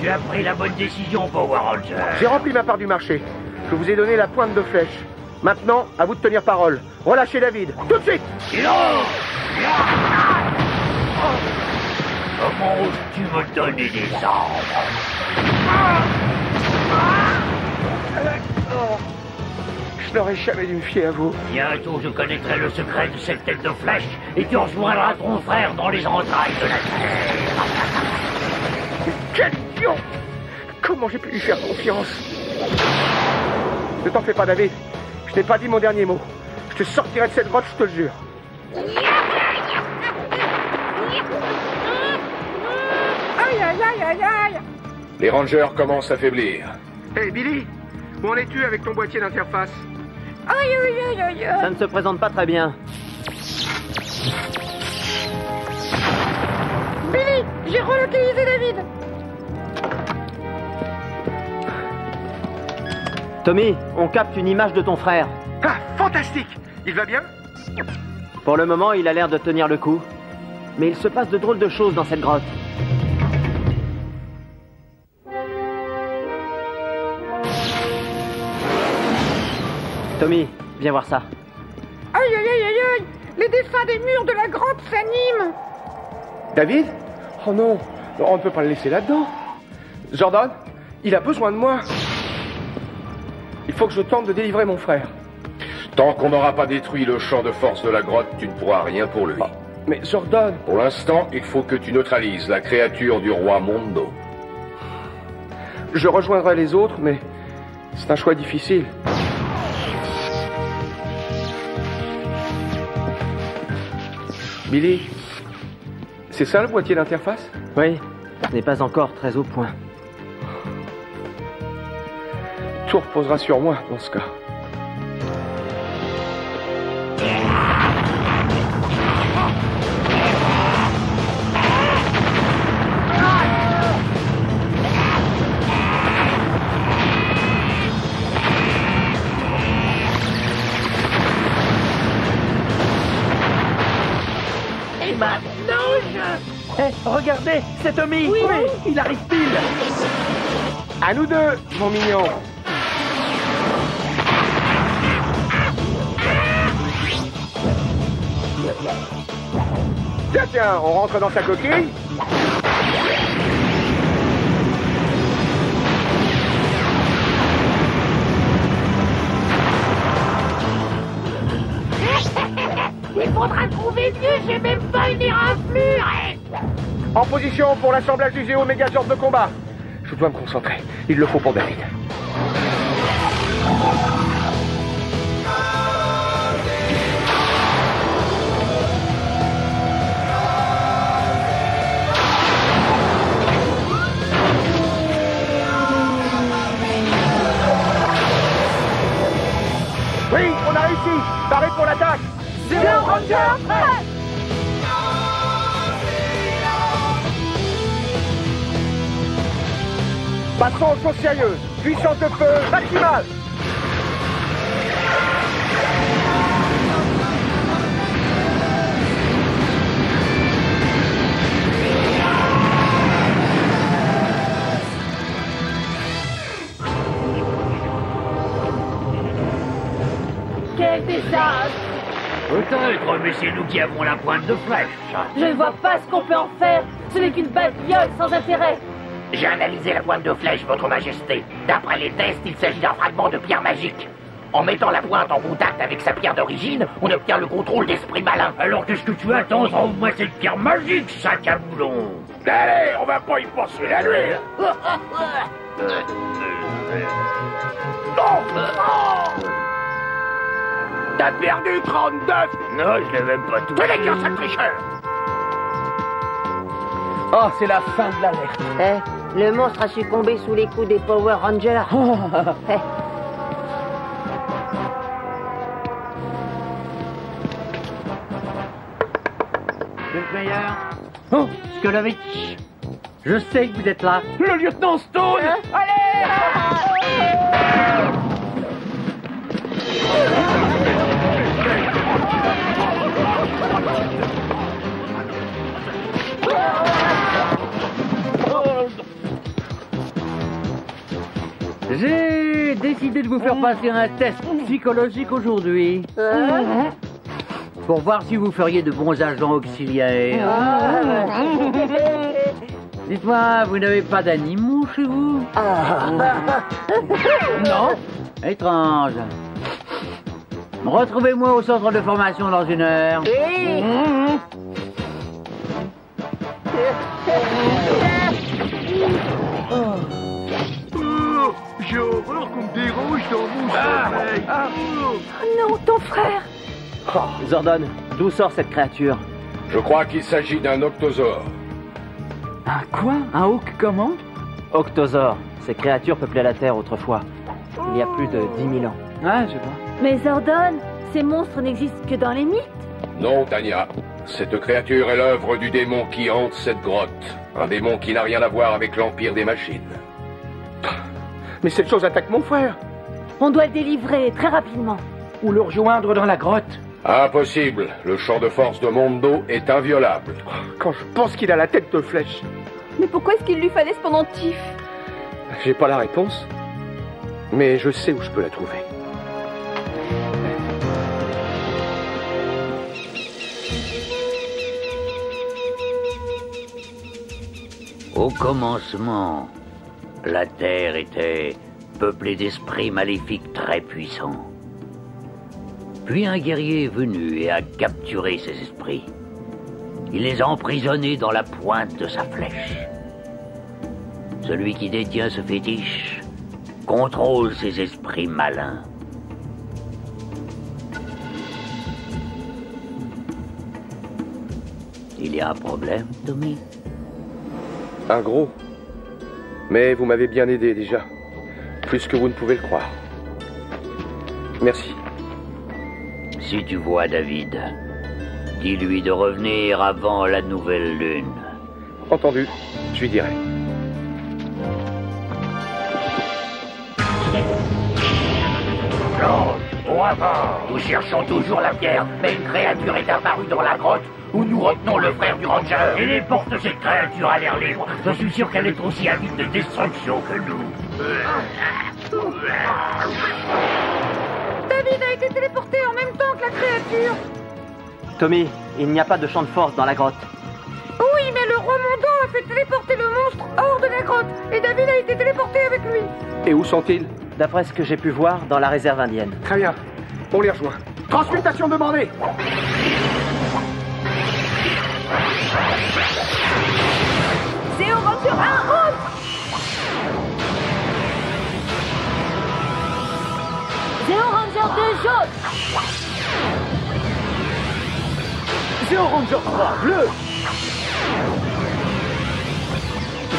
Tu as pris la bonne décision, Power Ranger. J'ai rempli ma part du marché. Je vous ai donné la pointe de flèche. Maintenant, à vous de tenir parole. Relâchez David, tout de suite. Non. Comment oses-tu me donner des ordres? Je n'aurais jamais dû me fier à vous. Bientôt, je connaîtrai le secret de cette tête de flèche et tu rejoindras ton frère dans les entrailles de la terre. Quel idiot! Comment j'ai pu lui faire confiance? Ne t'en fais pas, David. Je n'ai pas dit mon dernier mot. Je te sortirai de cette grotte, je te le jure. Aïe, aïe, aïe, aïe, aïe. Les rangers commencent à faiblir. Hey, Billy, où en es-tu avec ton boîtier d'interface? Aïe, aïe, aïe, aïe, aïe. Ça ne se présente pas très bien. Billy, j'ai relocalisé David. Tommy, on capte une image de ton frère. Ah, fantastique! Il va bien? Pour le moment, il a l'air de tenir le coup. Mais il se passe de drôles de choses dans cette grotte. Tommy, viens voir ça. Aïe, aïe, aïe, aïe, aïe. Les dessins des murs de la grotte s'animent. David? Oh non, on ne peut pas le laisser là-dedans. Jordan, il a besoin de moi. Il faut que je tente de délivrer mon frère. Tant qu'on n'aura pas détruit le champ de force de la grotte, tu ne pourras rien pour lui. Mais Jordan... Pour l'instant, il faut que tu neutralises la créature du roi Mondo. Je rejoindrai les autres, mais c'est un choix difficile. Billy, c'est ça le boîtier d'interface? Oui, ce n'est pas encore très au point. Tout reposera sur moi dans ce cas. Et maintenant, Hé, regardez, c'est Tommy. Oui. Il arrive pile. À nous deux, mon mignon. Tiens, tiens, on rentre dans sa coquille. Il faudra trouver mieux, j'ai même pas une éraflure. En position pour l'assemblage du Zéo Megazord de combat. Je dois me concentrer. Il le faut pour David. Oui, on a réussi. Paré pour l'attaque. Zéro Ranger prêt. Passons aux choses sérieuses. Puissance de feu maximale. Quel désastre. peut-être, mais c'est nous qui avons la pointe de flèche. Je ne vois pas ce qu'on peut en faire. Ce n'est qu'une babiole sans intérêt. J'ai analysé la pointe de flèche, votre majesté. D'après les tests, il s'agit d'un fragment de pierre magique. En mettant la pointe en contact avec sa pierre d'origine, on obtient le contrôle d'esprit malin. Alors qu'est-ce que tu attends? Rends-moi cette pierre magique, sac à boulon. Allez, on va pas y passer la nuit. Non! T'as perdu 39. Non, je l'ai même pas tout. Tenez bien, sale tricheur. Oh, c'est la fin de l'alerte. Le monstre a succombé sous les coups des Power Rangers. Meilleur. Oh, Skolovitch. Je sais que vous êtes là. Le lieutenant Stone. J'ai décidé de vous faire passer un test psychologique aujourd'hui. Pour voir si vous feriez de bons agents auxiliaires. Dites-moi, vous n'avez pas d'animaux chez vous? Non? Étrange. Retrouvez-moi au centre de formation dans 1 heure. J'ai horreur qu'on me dérange dans mon sommeil. Non, ton frère. Zordon, d'où sort cette créature? Je crois qu'il s'agit d'un octosaure. Un quoi? Un hawk comment? Octosaure. Ces créatures peuplaient la Terre autrefois. Il y a plus de 10 000 ans. Ah, je vois. Mais Zordon, ces monstres n'existent que dans les mythes. Non, Tania. Cette créature est l'œuvre du démon qui hante cette grotte. Un démon qui n'a rien à voir avec l'empire des machines. Mais cette chose attaque mon frère. On doit le délivrer très rapidement. Ou le rejoindre dans la grotte. Impossible. Le champ de force de Mondo est inviolable. Quand je pense qu'il a la tête de flèche. Mais pourquoi est-ce qu'il lui fallait ce pendentif? J'ai pas la réponse. Mais je sais où je peux la trouver. Au commencement, la Terre était peuplée d'esprits maléfiques très puissants. Puis un guerrier est venu et a capturé ces esprits. Il les a emprisonnés dans la pointe de sa flèche. Celui qui détient ce fétiche contrôle ces esprits malins. Il y a un problème, Tommy? Un gros. Mais vous m'avez bien aidé déjà. Plus que vous ne pouvez le croire. Merci. Si tu vois David, dis-lui de revenir avant la nouvelle lune. Entendu, je lui dirai. George, au hasard. Nous cherchons toujours la pierre, mais une créature est apparue dans la grotte où nous retenons le frère du ranger. Téléporte cette créature à l'air libre. Je suis sûr qu'elle est aussi avide de destruction que nous. David a été téléporté en même temps que la créature. Tommy, il n'y a pas de champ de force dans la grotte. Oui, mais le roi Mondo a fait téléporter le monstre hors de la grotte. Et David a été téléporté avec lui. Et où sont-ils? D'après ce que j'ai pu voir, dans la réserve indienne. Très bien. On les rejoint. Transmutation demandée. Zéo Ranger 1 rouge. Zéo Ranger 2 jaune. Zéo Ranger 3 bleu.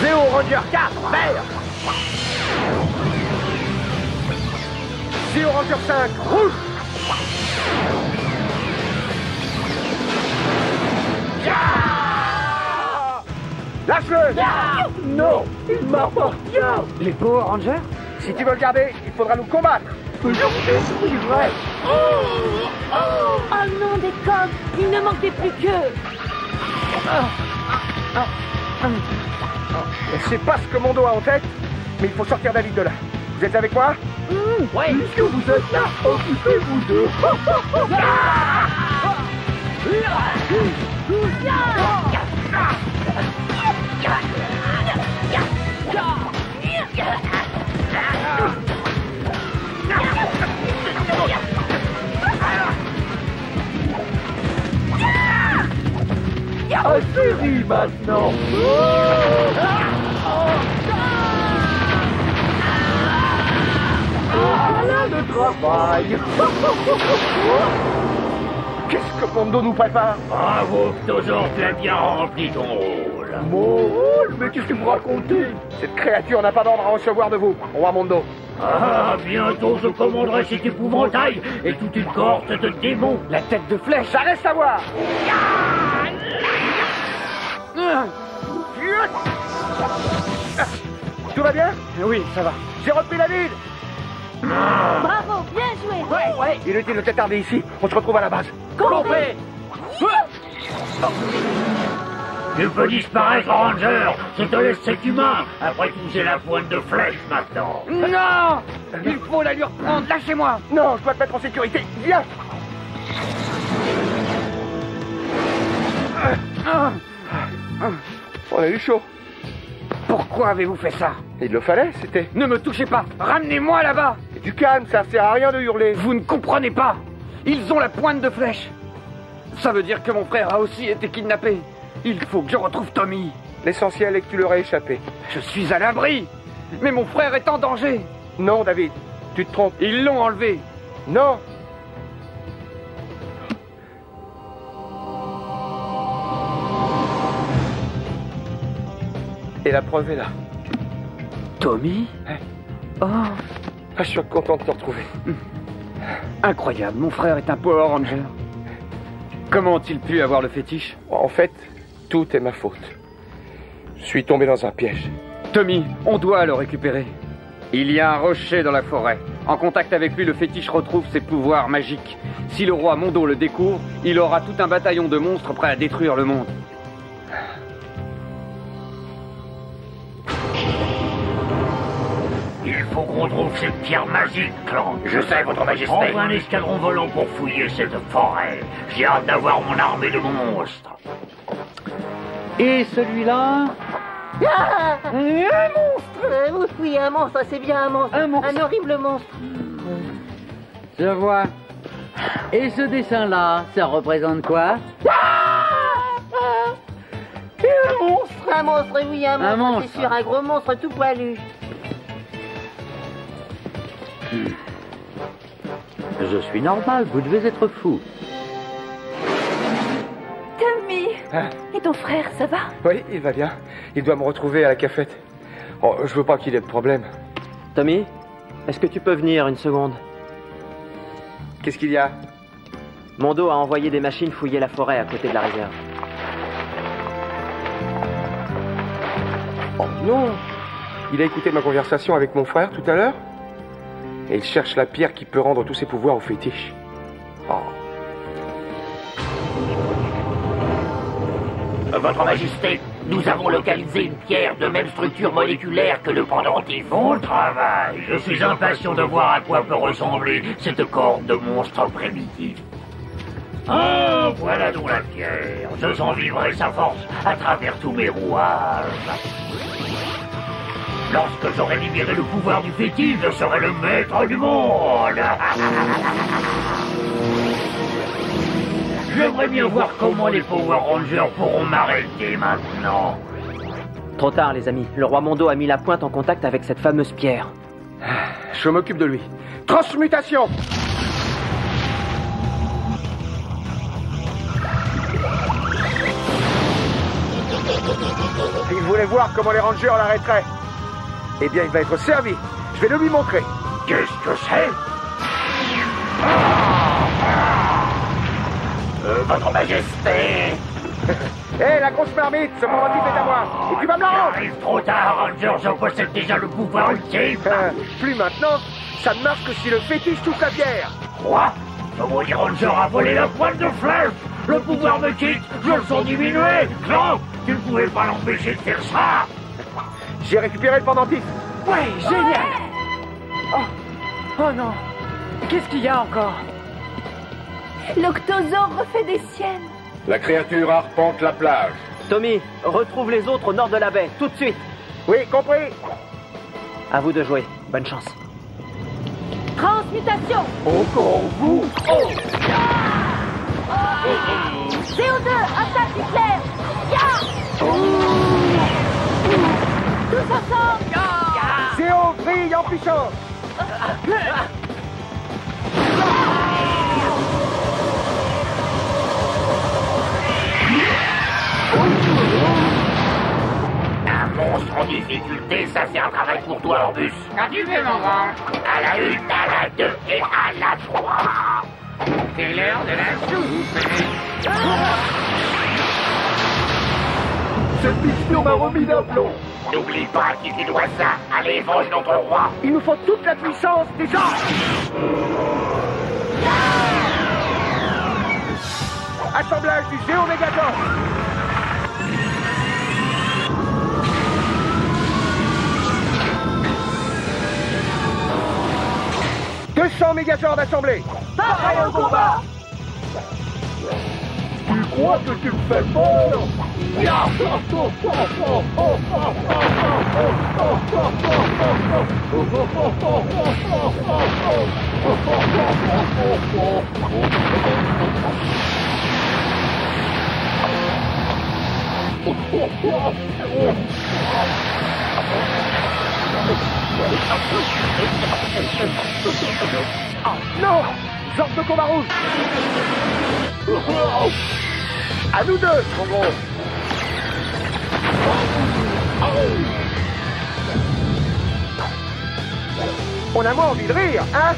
Zéo Ranger 4 vert. Zéo Ranger 5 rouge. Lâche-le. Non, il m'appartient. Les Power Rangers? Si tu veux le garder, il faudra nous combattre. Oh non, des coques. Il ne manquait plus que... Je sais pas ce que Mondo a en tête, mais il faut sortir David de là. Vous êtes avec moi? Oui. Puisque vous êtes là, occupez-vous d'eux. Atterris maintenant. Voilà le travail. Qu'est-ce que Mondo nous prépare? Bravo, Octosaure, tu as bien rempli ton rôle. Mon rôle? Mais qu'est-ce que vous racontez? Cette créature n'a pas d'ordre à recevoir de vous, roi Mondo. Ah, bientôt je commanderai cet épouvantail et toute une cohorte de démons. La tête de flèche, ça reste à voir. Tout va bien? Oui, ça va. J'ai repris la ville. Bravo, bien joué. Ouais. Inutile de t'attarder ici. On se retrouve à la base. Compris. Tu peux disparaître, Ranger. Je te laisse cet humain. Après tout, j'ai la pointe de flèche maintenant. Non! Il faut la lui reprendre, lâchez-moi! Non, je dois te mettre en sécurité. Viens. On a eu chaud. Pourquoi avez-vous fait ça? Il le fallait, c'était... Ne me touchez pas! Ramenez-moi là-bas! Et du calme, ça sert à rien de hurler. Vous ne comprenez pas! Ils ont la pointe de flèche! Ça veut dire que mon frère a aussi été kidnappé. Il faut que je retrouve Tommy. L'essentiel est que tu leur aies échappé. Je suis à l'abri! Mais mon frère est en danger! Non, David, tu te trompes. Ils l'ont enlevé! Non. Et la preuve est là. Tommy? Oh! Ah, je suis content de te retrouver. Incroyable, mon frère est un Power Ranger. Comment ont-ils pu avoir le fétiche? En fait, tout est ma faute. Je suis tombé dans un piège. Tommy, on doit le récupérer. Il y a un rocher dans la forêt. En contact avec lui, le fétiche retrouve ses pouvoirs magiques. Si le roi Mondo le découvre, il aura tout un bataillon de monstres prêts à détruire le monde. Il faut qu'on trouve cette pierre magique, Clank. Je sais, votre majesté. Enfin un escadron volant pour fouiller cette forêt. J'ai hâte d'avoir mon armée de monstres. Et celui-là? Ah, Un monstre! oui, un monstre, c'est bien un monstre. Un horrible monstre. Je vois. Et ce dessin-là, ça représente quoi? Un monstre. Un monstre, oui, un monstre, c'est sûr, un gros monstre tout poilu. Je suis normal, vous devez être fou. Tommy! Et ton frère, ça va? Oui, il va bien. Il doit me retrouver à la cafette. Oh, je veux pas qu'il ait de problème. Tommy, est-ce que tu peux venir une seconde? Qu'est-ce qu'il y a? Mondo a envoyé des machines fouiller la forêt à côté de la réserve. Oh non! Il a écouté ma conversation avec mon frère tout à l'heure et il cherche la pierre qui peut rendre tous ses pouvoirs au fétiche. Oh. Votre Majesté, nous avons localisé une pierre de même structure moléculaire que le pendentif. Bon travail. Je suis impatient de voir à quoi peut ressembler cette corde de monstre primitif. Ah, voilà donc la pierre. Je sens vibrer sa force à travers tous mes rouages. Lorsque j'aurai libéré le pouvoir du fétiche, je serai le maître du monde. J'aimerais bien voir comment les Power Rangers pourront m'arrêter maintenant. Trop tard, les amis. Le roi Mondo a mis la pointe en contact avec cette fameuse pierre. Je m'occupe de lui. Transmutation! Il voulait voir comment les Rangers l'arrêteraient. Eh bien, il va être servi. Je vais le lui montrer. Qu'est-ce que c'est? Votre Majesté! Hé, la grosse marmite, ce pendentif est à moi. Et tu vas me la rendre. J'arrive trop tard, Ranger, je possède déjà le pouvoir ultime. Plus maintenant, ça ne marche que si le fétiche touche la pierre. Quoi? Ce maudit Ranger a volé la pointe de flèche. Le pouvoir me quitte, je le sens diminuer. Clank, tu ne pouvais pas l'empêcher de faire ça. J'ai récupéré le pendentif. Ouais, génial! Oh non! Qu'est-ce qu'il y a encore? L'Octosaure refait des siennes. La créature arpente la plage. Tommy, retrouve les autres au nord de la baie, tout de suite. Oui, compris. À vous de jouer. Bonne chance. Transmutation. Encore vous? CO2, attaque nucléaire. Tous ensemble. CO brille en puissance. Un monstre en difficulté, ça c'est un travail pour toi, Orbus. Quand tu veux, mon grand. À la 1, à la 2 et à la 3. C'est l'heure de la soupe. Cette mission m'a remis d'un plomb. N'oublie pas qui tu dois ça. Allez, venge notre roi. Il nous faut toute la puissance des gens. Assemblage du Géomégazord. Maintenant, Mégazord assemblé. Pareil au combat. Tu crois que tu me fais peur? Non! Sorte de combat rouge! À nous deux, mon gros! On a moins envie de rire, hein?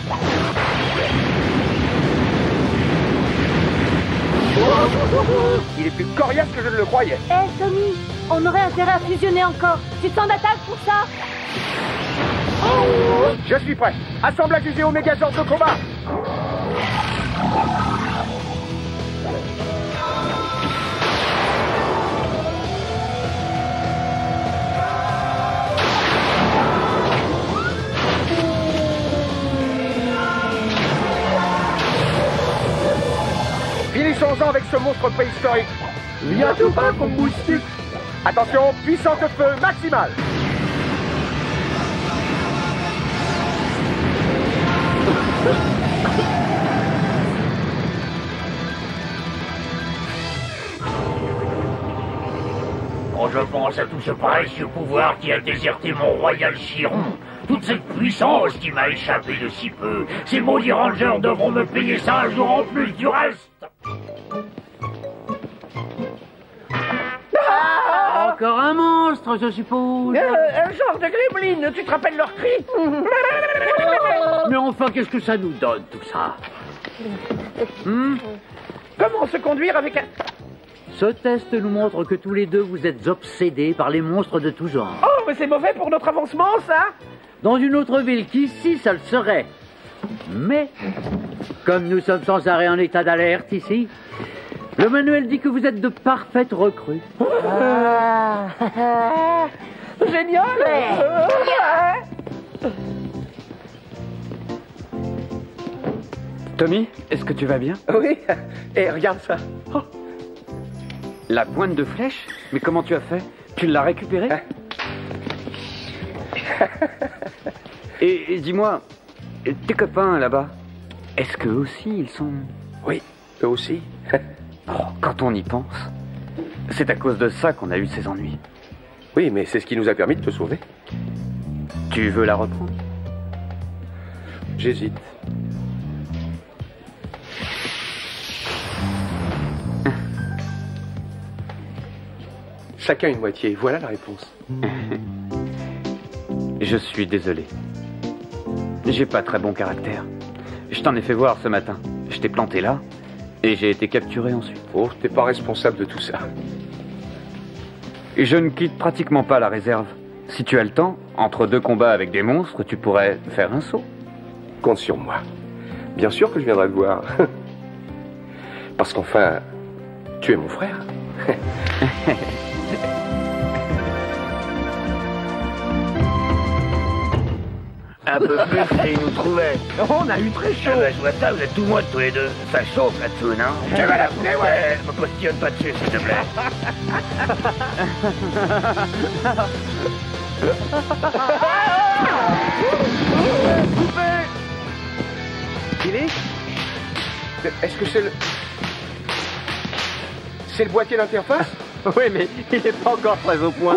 Il est plus coriace que je ne le croyais. Eh, Tommy, on aurait intérêt à fusionner encore. Tu te sens d'attaque pour ça? Je suis prêt. Assemblage du Mégazord de combat. Finissons-en avec ce monstre préhistorique. Viens tout pas comme moustique. Attention, puissance de feu maximale. Quand je pense à tout ce précieux pouvoir qui a déserté mon royal Chiron, toute cette puissance qui m'a échappé de si peu, ces maudits rangers devront me payer ça un jour en plus du reste. Encore un monstre, je suppose. Un genre de gremlin, tu te rappelles leur cri? Mais enfin, qu'est-ce que ça nous donne, tout ça? Comment se conduire avec un... Ce test nous montre que tous les deux, vous êtes obsédés par les monstres de tout genre. Oh, mais c'est mauvais pour notre avancement, ça. Dans une autre ville qu'ici, ça le serait. Mais, comme nous sommes sans arrêt en état d'alerte ici, le manuel dit que vous êtes de parfaites recrues. Génial. Tommy, est-ce que tu vas bien? Oui. Et regarde ça. Oh. La pointe de flèche? Mais comment tu as fait? Tu l'as récupérée? Et dis-moi, tes copains là-bas, est-ce qu'eux aussi ils sont... Oui, eux aussi. Oh, quand on y pense, c'est à cause de ça qu'on a eu ces ennuis. Oui, mais c'est ce qui nous a permis de te sauver. Tu veux la reprendre? J'hésite. Chacun une moitié, voilà la réponse. Je suis désolé. J'ai pas très bon caractère. Je t'en ai fait voir ce matin. Je t'ai planté là, et j'ai été capturé ensuite. Oh, t'es pas responsable de tout ça. Et je ne quitte pratiquement pas la réserve. Si tu as le temps, entre deux combats avec des monstres, tu pourrais faire un saut. Compte sur moi. Bien sûr que je viendrai te voir. Parce qu'enfin, tu es mon frère. Un peu plus et ils nous trouvaient. On a eu très chaud. Je vois ça, vous êtes tout moites tous les deux. Ça chauffe là-dessous, non? Tu vas la poulet, ouais. Me postillonne pas dessus, s'il te plaît. Billy? Est-ce que c'est le... C'est le boîtier d'interface? Oui, mais il n'est pas encore très au point.